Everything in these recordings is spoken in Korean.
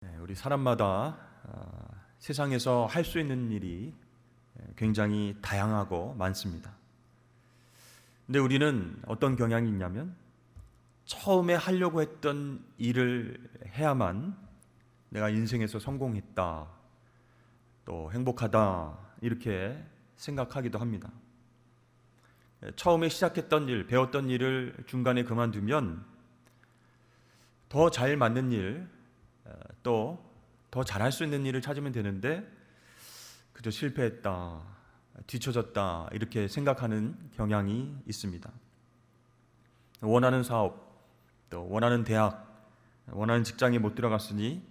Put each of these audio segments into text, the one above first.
우리 사람마다 세상에서 할 수 있는 일이 굉장히 다양하고 많습니다. 근데 우리는 어떤 경향이 있냐면 처음에 하려고 했던 일을 해야만 내가 인생에서 성공했다, 또 행복하다 이렇게 생각하기도 합니다. 처음에 시작했던 일, 배웠던 일을 중간에 그만두면 더 잘 맞는 일, 또 더 잘할 수 있는 일을 찾으면 되는데 그저 실패했다, 뒤처졌다 이렇게 생각하는 경향이 있습니다. 원하는 사업, 또 원하는 대학, 원하는 직장에 못 들어갔으니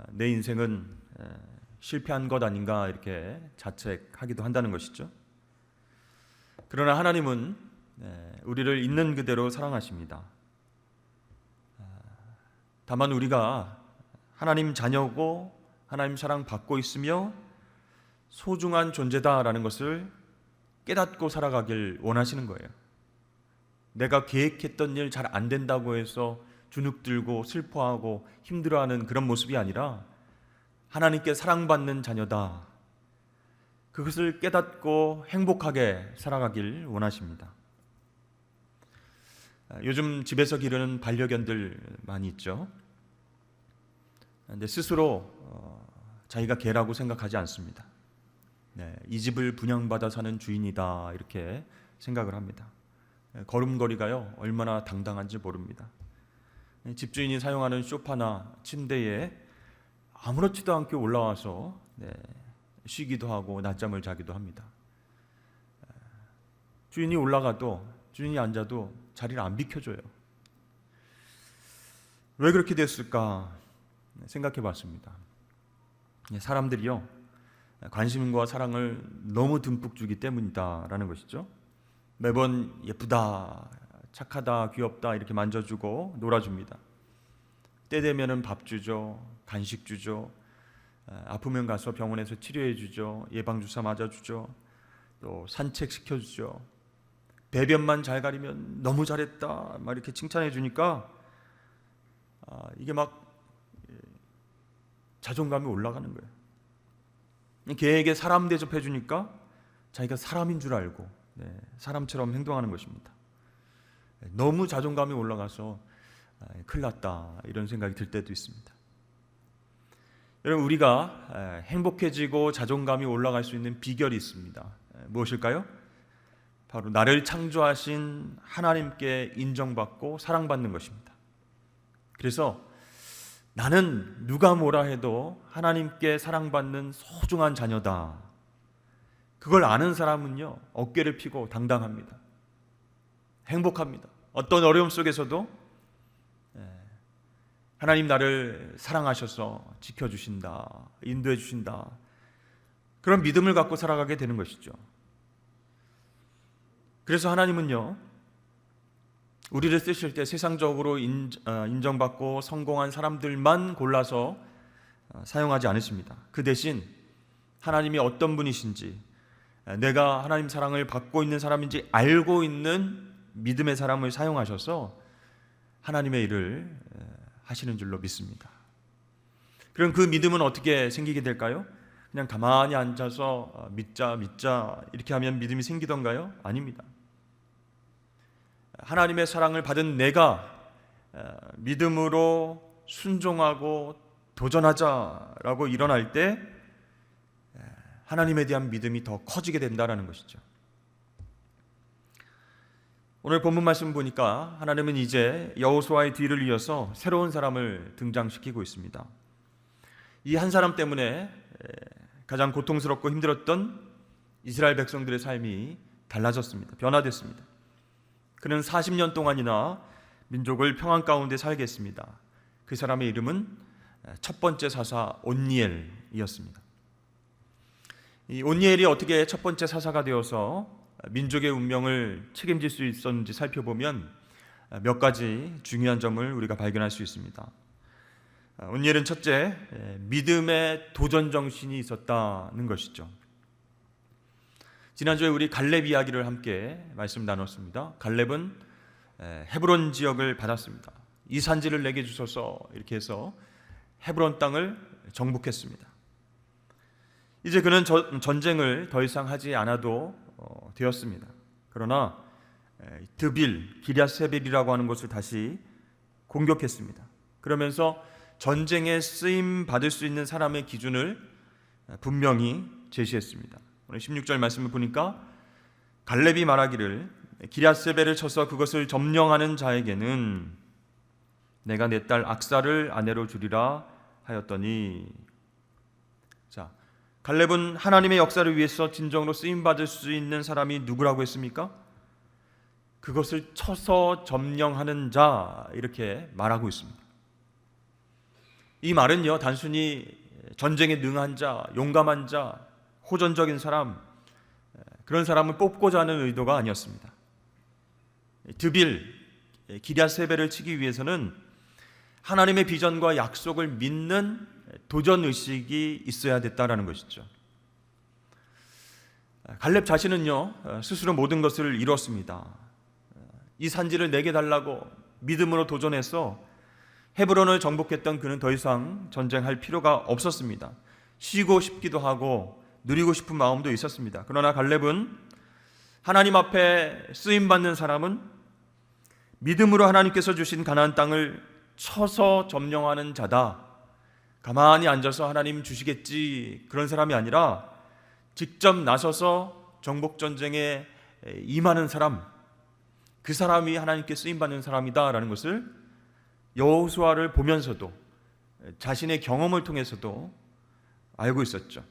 내 인생은 실패한 것 아닌가 이렇게 자책하기도 한다는 것이죠. 그러나 하나님은 우리를 있는 그대로 사랑하십니다. 다만 우리가 하나님 자녀고 하나님 사랑 받고 있으며 소중한 존재다라는 것을 깨닫고 살아가길 원하시는 거예요. 내가 계획했던 일 잘 안 된다고 해서 주눅들고 슬퍼하고 힘들어하는 그런 모습이 아니라 하나님께 사랑받는 자녀다, 그것을 깨닫고 행복하게 살아가길 원하십니다. 요즘 집에서 기르는 반려견들 많이 있죠. 근데 스스로 자기가 개라고 생각하지 않습니다. 이 집을 분양받아 사는 주인이다 이렇게 생각을 합니다. 걸음걸이가요 얼마나 당당한지 모릅니다. 집주인이 사용하는 소파나 침대에 아무렇지도 않게 올라와서 쉬기도 하고 낮잠을 자기도 합니다. 주인이 올라가도, 주인이 앉아도 자리를 안 비켜줘요. 왜 그렇게 됐을까 생각해 봤습니다. 사람들이요 관심과 사랑을 너무 듬뿍 주기 때문이다라는 것이죠. 매번 예쁘다, 착하다, 귀엽다 이렇게 만져주고 놀아줍니다. 때 되면은 밥 주죠, 간식 주죠, 아프면 가서 병원에서 치료해 주죠, 예방주사 맞아주죠, 또 산책시켜주죠. 배변만 잘 가리면 너무 잘했다 막 이렇게 칭찬해 주니까 이게 막 자존감이 올라가는 거예요. 걔에게 사람 대접해 주니까 자기가 사람인 줄 알고 사람처럼 행동하는 것입니다. 너무 자존감이 올라가서 큰일 났다 이런 생각이 들 때도 있습니다. 여러분, 우리가 행복해지고 자존감이 올라갈 수 있는 비결이 있습니다. 무엇일까요? 바로 나를 창조하신 하나님께 인정받고 사랑받는 것입니다. 그래서 나는 누가 뭐라 해도 하나님께 사랑받는 소중한 자녀다, 그걸 아는 사람은요 어깨를 펴고 당당합니다. 행복합니다. 어떤 어려움 속에서도 하나님 나를 사랑하셔서 지켜주신다, 인도해 주신다, 그런 믿음을 갖고 살아가게 되는 것이죠. 그래서 하나님은요 우리를 쓰실 때 세상적으로 인정받고 성공한 사람들만 골라서 사용하지 않으십니다. 그 대신 하나님이 어떤 분이신지, 내가 하나님 사랑을 받고 있는 사람인지 알고 있는 믿음의 사람을 사용하셔서 하나님의 일을 하시는 줄로 믿습니다. 그럼 그 믿음은 어떻게 생기게 될까요? 그냥 가만히 앉아서 믿자 이렇게 하면 믿음이 생기던가요? 아닙니다. 하나님의 사랑을 받은 내가 믿음으로 순종하고 도전하자라고 일어날 때 하나님에 대한 믿음이 더 커지게 된다는 것이죠. 오늘 본문 말씀 보니까 하나님은 이제 여호수아의 뒤를 이어서 새로운 사람을 등장시키고 있습니다. 이 한 사람 때문에 가장 고통스럽고 힘들었던 이스라엘 백성들의 삶이 달라졌습니다. 변화됐습니다. 그는 40년 동안이나 민족을 평안 가운데 살게 했습니다. 그 사람의 이름은 첫 번째 사사 온니엘이었습니다. 이 온니엘이 어떻게 첫 번째 사사가 되어서 민족의 운명을 책임질 수 있었는지 살펴보면 몇 가지 중요한 점을 우리가 발견할 수 있습니다. 온니엘은 첫째, 믿음의 도전 정신이 있었다는 것이죠. 지난주에 우리 갈렙 이야기를 함께 말씀 나눴습니다. 갈렙은 헤브론 지역을 받았습니다. 이 산지를 내게 주소서 이렇게 해서 헤브론 땅을 정복했습니다. 이제 그는 전쟁을 더 이상 하지 않아도 되었습니다. 그러나 드빌, 기럇세벨이라고 하는 곳을 다시 공격했습니다. 그러면서 전쟁에 쓰임 받을 수 있는 사람의 기준을 분명히 제시했습니다. 오늘 16절 말씀을 보니까 갈렙이 말하기를 기럇세벨을 쳐서 그것을 점령하는 자에게는 내가 내 딸 악사를 아내로 주리라 하였더니, 자, 갈렙은 하나님의 역사를 위해서 진정으로 쓰임 받을 수 있는 사람이 누구라고 했습니까? 그것을 쳐서 점령하는 자, 이렇게 말하고 있습니다. 이 말은요, 단순히 전쟁에 능한 자, 용감한 자, 호전적인 사람, 그런 사람을 뽑고자 하는 의도가 아니었습니다. 드빌, 기럇세벨을 치기 위해서는 하나님의 비전과 약속을 믿는 도전의식이 있어야 됐다라는 것이죠. 갈렙 자신은요, 스스로 모든 것을 이뤘습니다. 이 산지를 내게 달라고 믿음으로 도전해서 헤브론을 정복했던 그는 더 이상 전쟁할 필요가 없었습니다. 쉬고 싶기도 하고 누리고 싶은 마음도 있었습니다. 그러나 갈렙은 하나님 앞에 쓰임받는 사람은 믿음으로 하나님께서 주신 가나안 땅을 쳐서 점령하는 자다, 가만히 앉아서 하나님 주시겠지, 그런 사람이 아니라 직접 나서서 정복전쟁에 임하는 사람, 그 사람이 하나님께 쓰임받는 사람이다라는 것을 여호수아를 보면서도 자신의 경험을 통해서도 알고 있었죠.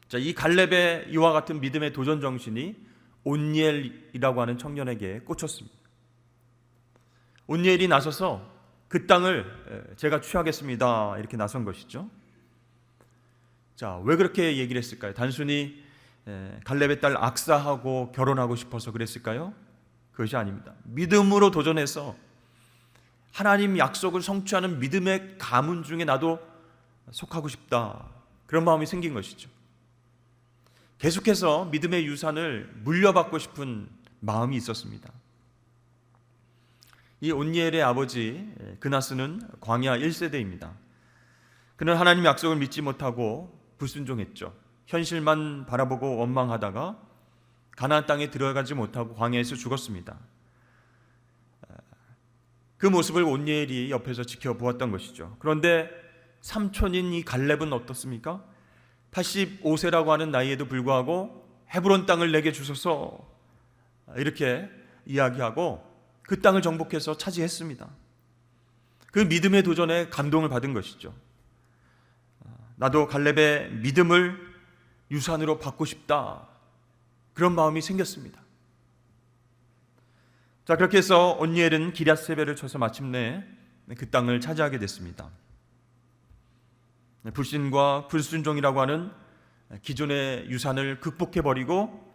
자, 이 갈렙의 이와 같은 믿음의 도전 정신이 온니엘이라고 하는 청년에게 꽂혔습니다. 온니엘이 나서서 그 땅을 제가 취하겠습니다, 이렇게 나선 것이죠. 자, 왜 그렇게 얘기를 했을까요? 단순히 갈렙의 딸 악사하고 결혼하고 싶어서 그랬을까요? 그것이 아닙니다. 믿음으로 도전해서 하나님 약속을 성취하는 믿음의 가문 중에 나도 속하고 싶다, 그런 마음이 생긴 것이죠. 계속해서 믿음의 유산을 물려받고 싶은 마음이 있었습니다. 이 온니엘의 아버지 그나스는 광야 1세대입니다. 그는 하나님 약속을 믿지 못하고 불순종했죠. 현실만 바라보고 원망하다가 가나안 땅에 들어가지 못하고 광야에서 죽었습니다. 그 모습을 온니엘이 옆에서 지켜보았던 것이죠. 그런데 삼촌인 이 갈렙은 어떻습니까? 85세라고 하는 나이에도 불구하고 헤브론 땅을 내게 주소서, 이렇게 이야기하고 그 땅을 정복해서 차지했습니다. 그 믿음의 도전에 감동을 받은 것이죠. 나도 갈렙의 믿음을 유산으로 받고 싶다, 그런 마음이 생겼습니다. 자, 그렇게 해서 온니엘은 기럇세벨을 쳐서 마침내 그 땅을 차지하게 됐습니다. 불신과 불순종이라고 하는 기존의 유산을 극복해버리고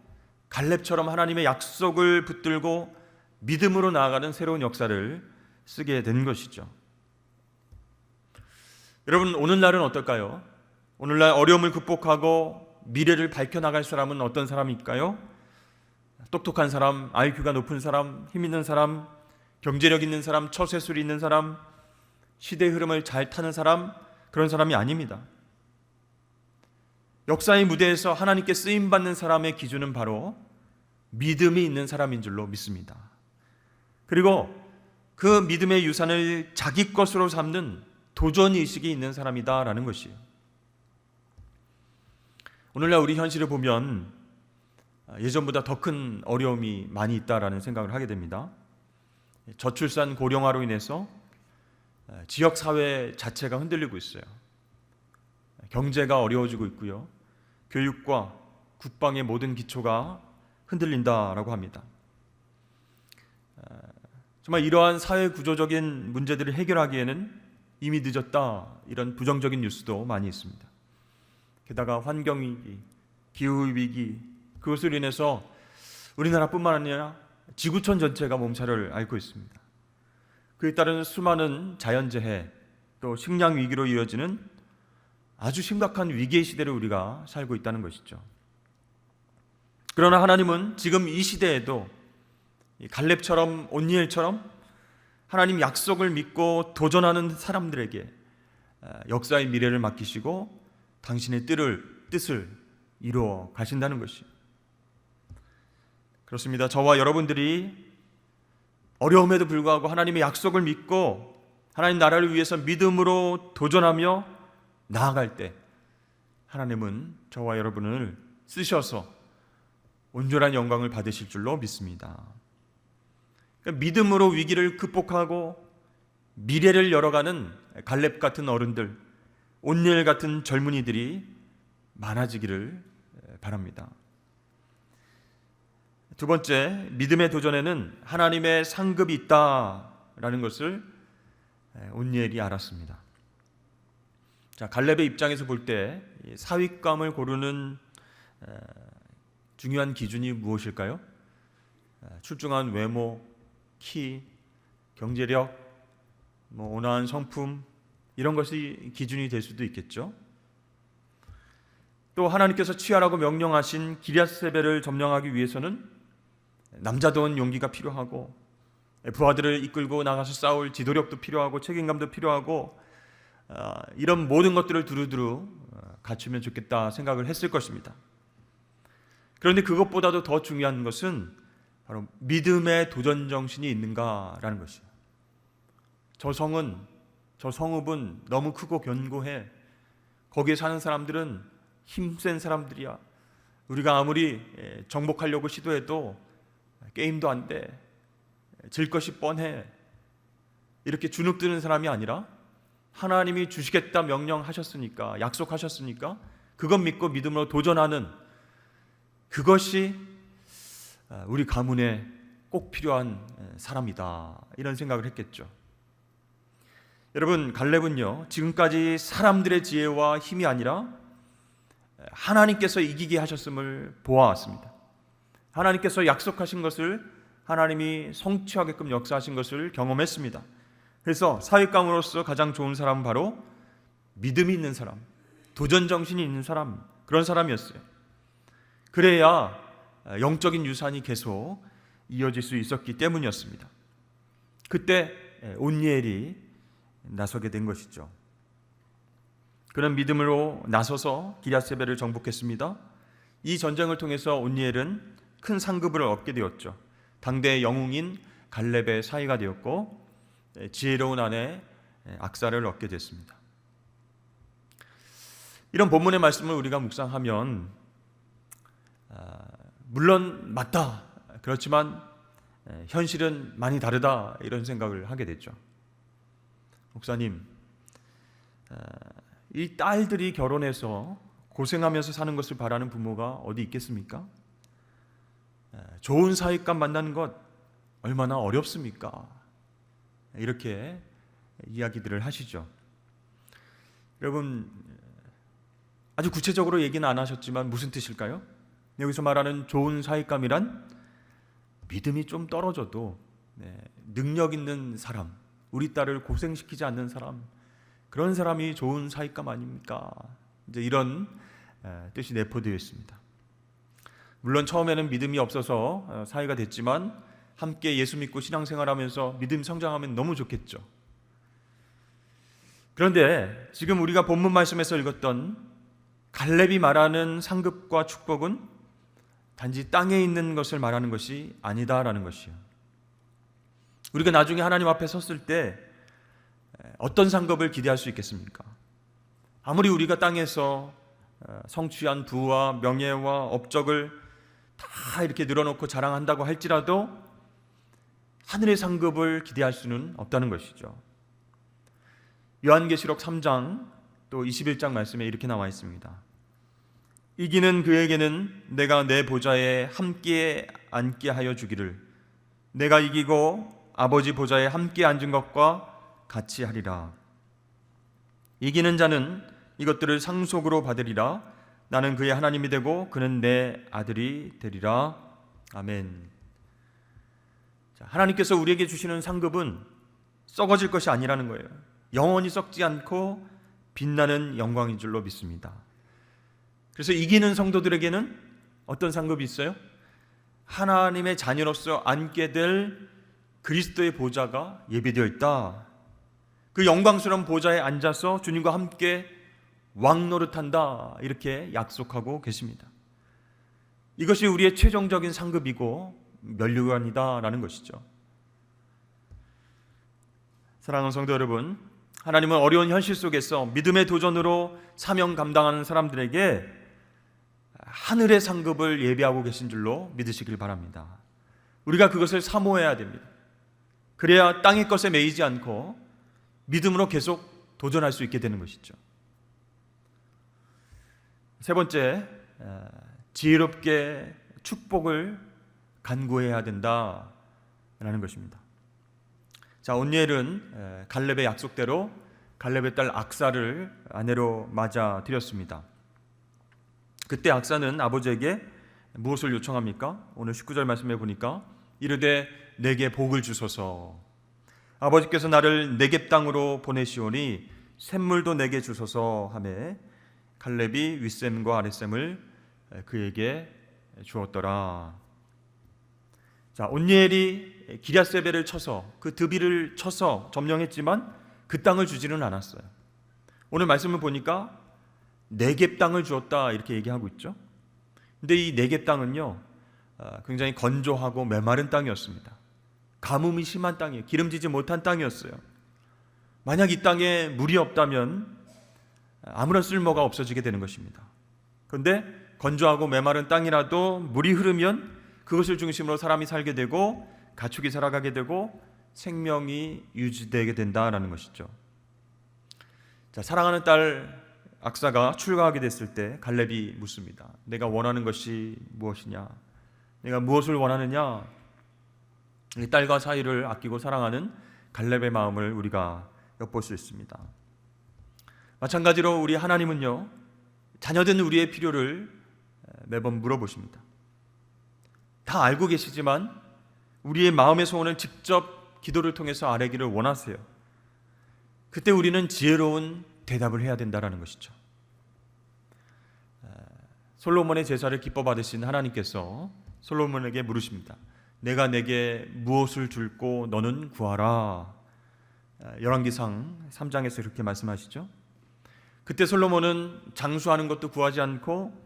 갈렙처럼 하나님의 약속을 붙들고 믿음으로 나아가는 새로운 역사를 쓰게 된 것이죠. 여러분, 오늘날은 어떨까요? 오늘날 어려움을 극복하고 미래를 밝혀나갈 사람은 어떤 사람일까요? 똑똑한 사람, IQ가 높은 사람, 힘 있는 사람, 경제력 있는 사람, 처세술이 있는 사람, 시대의 흐름을 잘 타는 사람, 그런 사람이 아닙니다. 역사의 무대에서 하나님께 쓰임받는 사람의 기준은 바로 믿음이 있는 사람인 줄로 믿습니다. 그리고 그 믿음의 유산을 자기 것으로 삼는 도전의식이 있는 사람이다라는 것이에요. 오늘날 우리 현실을 보면 예전보다 더 큰 어려움이 많이 있다라는 생각을 하게 됩니다. 저출산 고령화로 인해서 지역사회 자체가 흔들리고 있어요. 경제가 어려워지고 있고요. 교육과 국방의 모든 기초가 흔들린다라고 합니다. 정말 이러한 사회 구조적인 문제들을 해결하기에는 이미 늦었다, 이런 부정적인 뉴스도 많이 있습니다. 게다가 환경위기, 기후위기, 그것으로 인해서 우리나라뿐만 아니라 지구촌 전체가 몸살을 앓고 있습니다. 그에 따른 수많은 자연재해, 또 식량위기로 이어지는 아주 심각한 위기의 시대를 우리가 살고 있다는 것이죠. 그러나 하나님은 지금 이 시대에도 갈렙처럼 온니엘처럼 하나님 약속을 믿고 도전하는 사람들에게 역사의 미래를 맡기시고 당신의 뜻을 이루어 가신다는 것이요. 그렇습니다. 저와 여러분들이 어려움에도 불구하고 하나님의 약속을 믿고 하나님 나라를 위해서 믿음으로 도전하며 나아갈 때 하나님은 저와 여러분을 쓰셔서 온전한 영광을 받으실 줄로 믿습니다. 그러니까 믿음으로 위기를 극복하고 미래를 열어가는 갈렙 같은 어른들, 온니엘 같은 젊은이들이 많아지기를 바랍니다. 두 번째, 믿음의 도전에는 하나님의 상급이 있다라는 것을 온니엘이 알았습니다. 자, 갈렙의 입장에서 볼 때 사윗감을 고르는 중요한 기준이 무엇일까요? 출중한 외모, 키, 경제력, 온화한 성품, 이런 것이 기준이 될 수도 있겠죠. 또 하나님께서 취하라고 명령하신 기럇세벨을 점령하기 위해서는 남자다운 용기가 필요하고 부하들을 이끌고 나가서 싸울 지도력도 필요하고 책임감도 필요하고 이런 모든 것들을 두루두루 갖추면 좋겠다 생각을 했을 것입니다. 그런데 그것보다도 더 중요한 것은 바로 믿음의 도전 정신이 있는가라는 것이에요. 저 성읍은 너무 크고 견고해. 거기에 사는 사람들은 힘센 사람들이야. 우리가 아무리 정복하려고 시도해도 게임도 안 돼. 질 것이 뻔해. 이렇게 주눅드는 사람이 아니라 하나님이 주시겠다 명령하셨으니까, 약속하셨으니까 그것 믿고 믿음으로 도전하는, 그것이 우리 가문에 꼭 필요한 사람이다, 이런 생각을 했겠죠. 여러분, 갈렙은요 지금까지 사람들의 지혜와 힘이 아니라 하나님께서 이기게 하셨음을 보아왔습니다. 하나님께서 약속하신 것을 하나님이 성취하게끔 역사하신 것을 경험했습니다. 그래서 사윗감으로서 가장 좋은 사람은 바로 믿음이 있는 사람, 도전 정신이 있는 사람, 그런 사람이었어요. 그래야 영적인 유산이 계속 이어질 수 있었기 때문이었습니다. 그때 온니엘이 나서게 된 것이죠. 그는 믿음으로 나서서 기럇세벨을 정복했습니다. 이 전쟁을 통해서 온니엘은 큰 상급을 얻게 되었죠. 당대의 영웅인 갈렙의 사위가 되었고 지혜로운 아내 악사를 얻게 됐습니다. 이런 본문의 말씀을 우리가 묵상하면 물론 맞다, 그렇지만 현실은 많이 다르다, 이런 생각을 하게 됐죠. 목사님, 이 딸들이 결혼해서 고생하면서 사는 것을 바라는 부모가 어디 있겠습니까? 좋은 사윗감 만나는 것 얼마나 어렵습니까? 이렇게 이야기들을 하시죠. 여러분, 아주 구체적으로 얘기는 안 하셨지만 무슨 뜻일까요? 여기서 말하는 좋은 사윗감이란 믿음이 좀 떨어져도 능력 있는 사람, 우리 딸을 고생시키지 않는 사람, 그런 사람이 좋은 사윗감 아닙니까? 이제 이런 뜻이 내포되어 있습니다. 물론 처음에는 믿음이 없어서 사위가 됐지만 함께 예수 믿고 신앙생활하면서 믿음 성장하면 너무 좋겠죠. 그런데 지금 우리가 본문 말씀에서 읽었던 갈렙이 말하는 상급과 축복은 단지 땅에 있는 것을 말하는 것이 아니다라는 것이요. 우리가 나중에 하나님 앞에 섰을 때 어떤 상급을 기대할 수 있겠습니까? 아무리 우리가 땅에서 성취한 부와 명예와 업적을 다 이렇게 늘어놓고 자랑한다고 할지라도 하늘의 상급을 기대할 수는 없다는 것이죠. 요한계시록 3장 또 21장 말씀에 이렇게 나와 있습니다. 이기는 그에게는 내가 내 보좌에 함께 앉게 하여 주기를, 내가 이기고 아버지 보좌에 함께 앉은 것과 같이 하리라. 이기는 자는 이것들을 상속으로 받으리라. 나는 그의 하나님이 되고 그는 내 아들이 되리라. 아멘. 자, 하나님께서 우리에게 주시는 상급은 썩어질 것이 아니라는 거예요. 영원히 썩지 않고 빛나는 영광인 줄로 믿습니다. 그래서 이기는 성도들에게는 어떤 상급이 있어요? 하나님의 자녀로서 앉게 될 그리스도의 보좌가 예비되어 있다. 그 영광스러운 보좌에 앉아서 주님과 함께 왕 노릇한다, 이렇게 약속하고 계십니다. 이것이 우리의 최종적인 상급이고 면류관이다라는 것이죠. 사랑하는 성도 여러분, 하나님은 어려운 현실 속에서 믿음의 도전으로 사명 감당하는 사람들에게 하늘의 상급을 예비하고 계신 줄로 믿으시길 바랍니다. 우리가 그것을 사모해야 됩니다. 그래야 땅의 것에 매이지 않고 믿음으로 계속 도전할 수 있게 되는 것이죠. 세 번째, 지혜롭게 축복을 간구해야 된다라는 것입니다. 자, 온니엘은 갈렙의 약속대로 갈렙의 딸 악사를 아내로 맞아 들였습니다. 그때 악사는 아버지에게 무엇을 요청합니까? 오늘 19절 말씀에 보니까 이르되 내게 복을 주소서, 아버지께서 나를 네겝 땅으로 보내시오니 샘물도 내게 주소서 하매 갈렙이 윗샘과 아랫샘을 그에게 주었더라. 자, 온니엘이 기럇세벨을 쳐서 그 드비를 쳐서 점령했지만 그 땅을 주지는 않았어요. 오늘 말씀을 보니까 네겝 땅을 주었다, 이렇게 얘기하고 있죠. 근데 이 네겝 땅은요, 굉장히 건조하고 메마른 땅이었습니다. 가뭄이 심한 땅이에요. 기름지지 못한 땅이었어요. 만약 이 땅에 물이 없다면 아무런 쓸모가 없어지게 되는 것입니다. 그런데 건조하고 메마른 땅이라도 물이 흐르면 그것을 중심으로 사람이 살게 되고 가축이 살아가게 되고 생명이 유지되게 된다는 것이죠. 자, 사랑하는 딸 악사가 출가하게 됐을 때 갈렙이 묻습니다. 내가 원하는 것이 무엇이냐? 내가 무엇을 원하느냐? 이 딸과 사이를 아끼고 사랑하는 갈렙의 마음을 우리가 엿볼 수 있습니다. 마찬가지로 우리 하나님은요, 자녀된 우리의 필요를 매번 물어보십니다. 다 알고 계시지만 우리의 마음의 소원을 직접 기도를 통해서 아뢰기를 원하세요. 그때 우리는 지혜로운 대답을 해야 된다는 것이죠. 솔로몬의 제사를 기뻐 받으신 하나님께서 솔로몬에게 물으십니다. 내가 내게 무엇을 줄고 너는 구하라. 열왕기상 3장에서 이렇게 말씀하시죠. 그때 솔로몬은 장수하는 것도 구하지 않고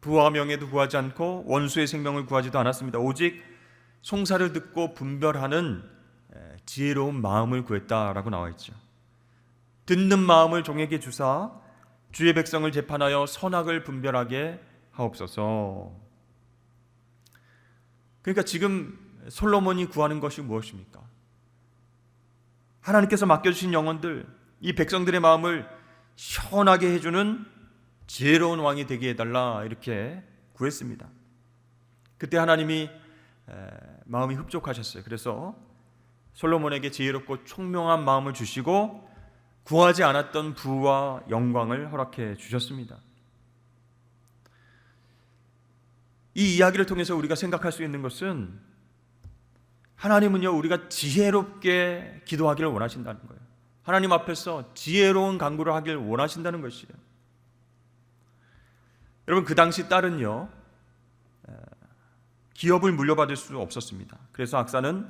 부와 명예도 구하지 않고 원수의 생명을 구하지도 않았습니다. 오직 송사를 듣고 분별하는 지혜로운 마음을 구했다라고 나와 있죠. 듣는 마음을 종에게 주사 주의 백성을 재판하여 선악을 분별하게 하옵소서. 그러니까 지금 솔로몬이 구하는 것이 무엇입니까? 하나님께서 맡겨주신 영혼들, 이 백성들의 마음을 시원하게 해주는 지혜로운 왕이 되게 해달라, 이렇게 구했습니다. 그때 하나님이 마음이 흡족하셨어요. 그래서 솔로몬에게 지혜롭고 총명한 마음을 주시고 구하지 않았던 부와 영광을 허락해 주셨습니다. 이 이야기를 통해서 우리가 생각할 수 있는 것은 하나님은요, 우리가 지혜롭게 기도하기를 원하신다는 거예요. 하나님 앞에서 지혜로운 간구를 하기를 원하신다는 것이에요. 여러분, 그 당시 딸은요, 기업을 물려받을 수 없었습니다. 그래서 악사는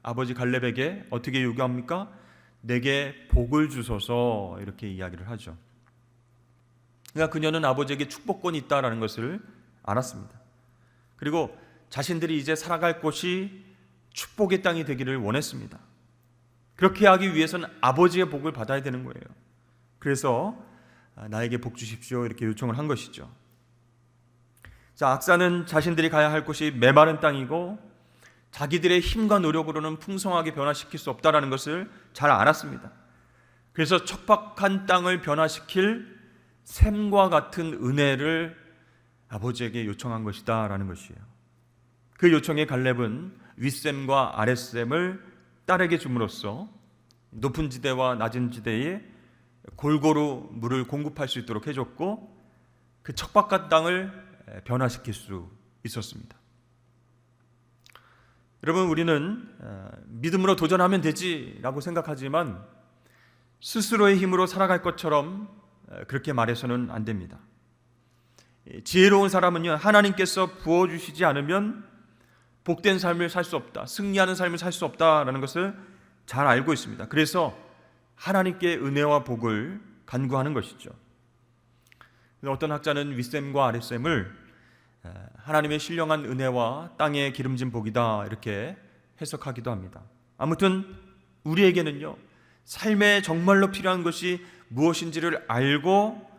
아버지 갈렙에게 어떻게 요구합니까? 내게 복을 주소서, 이렇게 이야기를 하죠. 그러니까 그녀는 아버지에게 축복권이 있다는 것을 알았습니다. 그리고 자신들이 이제 살아갈 곳이 축복의 땅이 되기를 원했습니다. 그렇게 하기 위해서는 아버지의 복을 받아야 되는 거예요. 그래서 나에게 복 주십시오, 이렇게 요청을 한 것이죠. 자, 악사는 자신들이 가야 할 곳이 메마른 땅이고 자기들의 힘과 노력으로는 풍성하게 변화시킬 수 없다는 것을 잘 알았습니다. 그래서 척박한 땅을 변화시킬 샘과 같은 은혜를 아버지에게 요청한 것이다 라는 것이에요. 그 요청에 갈렙은 윗샘과 아랫샘을 딸에게 줌으로써 높은 지대와 낮은 지대에 골고루 물을 공급할 수 있도록 해줬고 그 척박한 땅을 변화시킬 수 있었습니다. 여러분, 우리는 믿음으로 도전하면 되지라고 생각하지만 스스로의 힘으로 살아갈 것처럼 그렇게 말해서는 안 됩니다. 지혜로운 사람은요, 하나님께서 부어주시지 않으면 복된 삶을 살 수 없다, 승리하는 삶을 살 수 없다라는 것을 잘 알고 있습니다. 그래서 하나님께 은혜와 복을 간구하는 것이죠. 어떤 학자는 윗셈과 아랫셈을 하나님의 신령한 은혜와 땅에 기름진 복이다 이렇게 해석하기도 합니다. 아무튼 우리에게는요, 삶에 정말로 필요한 것이 무엇인지를 알고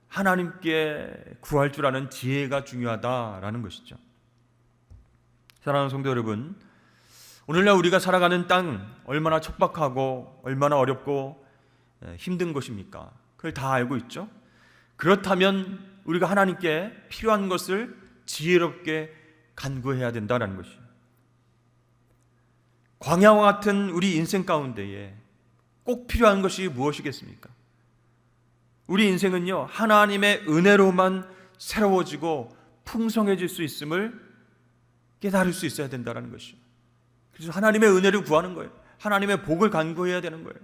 하나님께 구할 줄 아는 지혜가 중요하다라는 것이죠. 사랑하는 성도 여러분, 오늘날 우리가 살아가는 땅 얼마나 척박하고 얼마나 어렵고 힘든 것입니까? 그걸 다 알고 있죠. 그렇다면 우리가 하나님께 필요한 것을 지혜롭게 간구해야 된다는 것이죠. 광야와 같은 우리 인생 가운데에 꼭 필요한 것이 무엇이겠습니까? 우리 인생은요, 하나님의 은혜로만 새로워지고 풍성해질 수 있음을 깨달을 수 있어야 된다는 것이죠. 그래서 하나님의 은혜를 구하는 거예요. 하나님의 복을 간구해야 되는 거예요.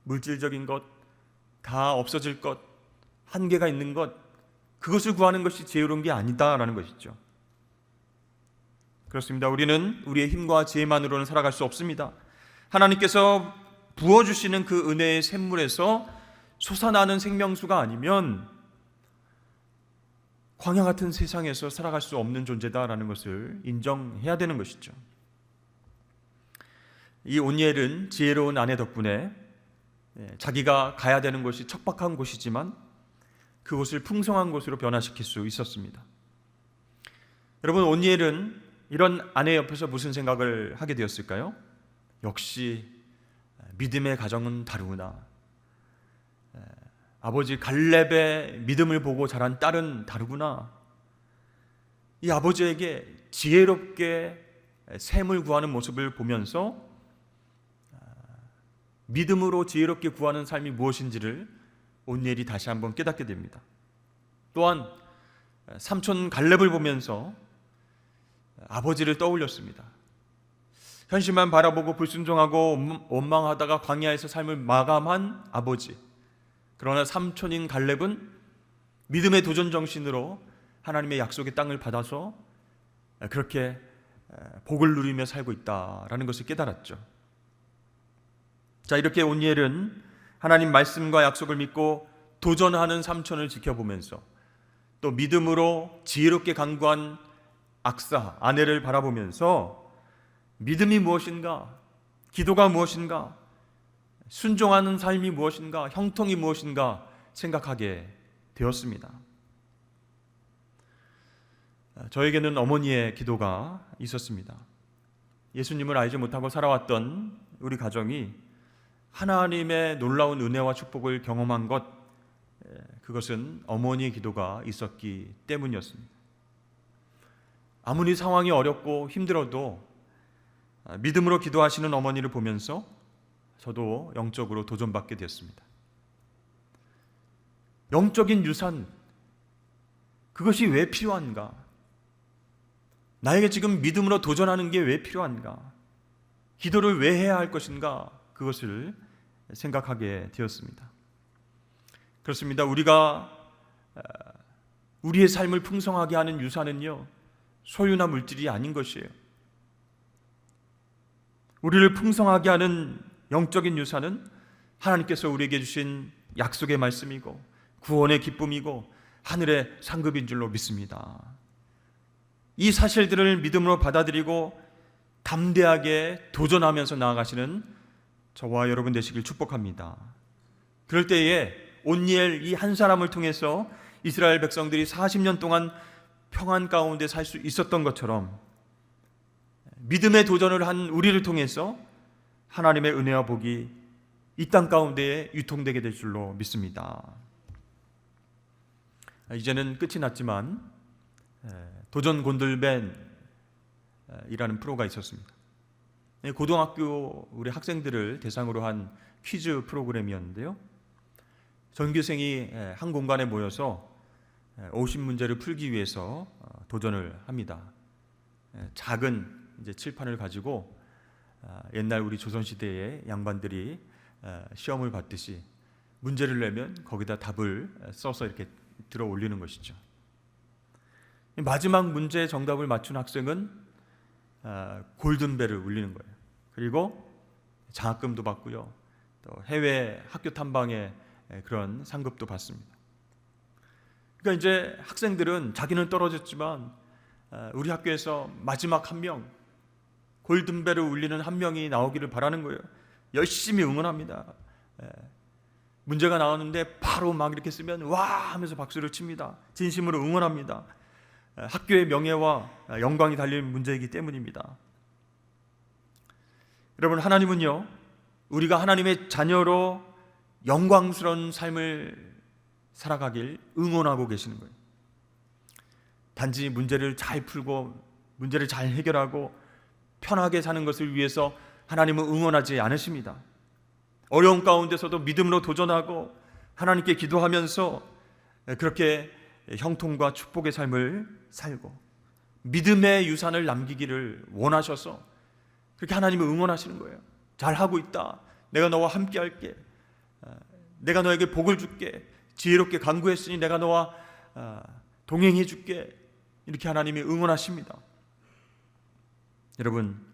물질적인 것, 다 없어질 것, 한계가 있는 것, 그것을 구하는 것이 지혜로운 게 아니다라는 것이죠. 그렇습니다. 우리는 우리의 힘과 지혜만으로는 살아갈 수 없습니다. 하나님께서 부어주시는 그 은혜의 샘물에서 솟아나는 생명수가 아니면 광야 같은 세상에서 살아갈 수 없는 존재다라는 것을 인정해야 되는 것이죠. 이 온니엘은 지혜로운 아내 덕분에 자기가 가야 되는 곳이 척박한 곳이지만 그곳을 풍성한 곳으로 변화시킬 수 있었습니다. 여러분, 온니엘은 이런 아내 옆에서 무슨 생각을 하게 되었을까요? 역시 믿음의 가정은 다르구나. 아버지 갈렙의 믿음을 보고 자란 딸은 다르구나. 이 아버지에게 지혜롭게 샘을 구하는 모습을 보면서 믿음으로 지혜롭게 구하는 삶이 무엇인지를 온니엘이 다시 한번 깨닫게 됩니다. 또한 삼촌 갈렙을 보면서 아버지를 떠올렸습니다. 현실만 바라보고 불순종하고 원망하다가 광야에서 삶을 마감한 아버지. 그러나 삼촌인 갈렙은 믿음의 도전 정신으로 하나님의 약속의 땅을 받아서 그렇게 복을 누리며 살고 있다라는 것을 깨달았죠. 자, 이렇게 온니엘은 하나님 말씀과 약속을 믿고 도전하는 삼촌을 지켜보면서 또 믿음으로 지혜롭게 간구한 악사, 아내를 바라보면서 믿음이 무엇인가, 기도가 무엇인가, 순종하는 삶이 무엇인가, 형통이 무엇인가 생각하게 되었습니다. 저에게는 어머니의 기도가 있었습니다. 예수님을 알지 못하고 살아왔던 우리 가정이 하나님의 놀라운 은혜와 축복을 경험한 것, 그것은 어머니의 기도가 있었기 때문이었습니다. 아무리 상황이 어렵고 힘들어도 믿음으로 기도하시는 어머니를 보면서 저도 영적으로 도전받게 되었습니다. 영적인 유산, 그것이 왜 필요한가? 나에게 지금 믿음으로 도전하는 게 왜 필요한가? 기도를 왜 해야 할 것인가? 그것을 생각하게 되었습니다. 그렇습니다. 우리가 우리의 삶을 풍성하게 하는 유산은요, 소유나 물질이 아닌 것이에요. 우리를 풍성하게 하는 영적인 유산은 하나님께서 우리에게 주신 약속의 말씀이고 구원의 기쁨이고 하늘의 상급인 줄로 믿습니다. 이 사실들을 믿음으로 받아들이고 담대하게 도전하면서 나아가시는 저와 여러분 되시길 축복합니다. 그럴 때에 온니엘 이 한 사람을 통해서 이스라엘 백성들이 40년 동안 평안 가운데 살 수 있었던 것처럼 믿음의 도전을 한 우리를 통해서 하나님의 은혜와 복이 이 땅 가운데에 유통되게 될 줄로 믿습니다. 이제는 끝이 났지만 도전 곤들벤이라는 프로가 있었습니다. 고등학교 우리 학생들을 대상으로 한 퀴즈 프로그램이었는데요. 전교생이 한 공간에 모여서 50문제를 풀기 위해서 도전을 합니다. 작은 이제 칠판을 가지고 옛날 우리 조선시대의 양반들이 시험을 받듯이 문제를 내면 거기다 답을 써서 이렇게 들어 올리는 것이죠. 마지막 문제 정답을 맞춘 학생은 골든벨을 울리는 거예요. 그리고 장학금도 받고요, 또 해외 학교 탐방의 그런 상급도 받습니다. 그러니까 이제 학생들은 자기는 떨어졌지만 우리 학교에서 마지막 한 명, 골든벨을 울리는 한 명이 나오기를 바라는 거예요. 열심히 응원합니다. 문제가 나오는데 바로 막 이렇게 쓰면 와 하면서 박수를 칩니다. 진심으로 응원합니다. 학교의 명예와 영광이 달린 문제이기 때문입니다. 여러분, 하나님은요, 우리가 하나님의 자녀로 영광스러운 삶을 살아가길 응원하고 계시는 거예요. 단지 문제를 잘 풀고 문제를 잘 해결하고 편하게 사는 것을 위해서 하나님은 응원하지 않으십니다. 어려운 가운데서도 믿음으로 도전하고 하나님께 기도하면서 그렇게 형통과 축복의 삶을 살고 믿음의 유산을 남기기를 원하셔서 그렇게 하나님을 응원하시는 거예요. 잘하고 있다. 내가 너와 함께 할게. 내가 너에게 복을 줄게. 지혜롭게 간구했으니 내가 너와 동행해 줄게. 이렇게 하나님이 응원하십니다. 여러분,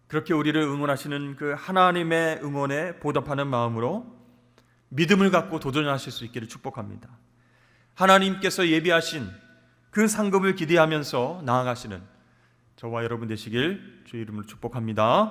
그렇게 우리를 응원하시는 그 하나님의 응원에 보답하는 마음으로 믿음을 갖고 도전하실 수 있기를 축복합니다. 하나님께서 예비하신 그 상급을 기대하면서 나아가시는 저와 여러분 되시길 주의 이름으로 축복합니다.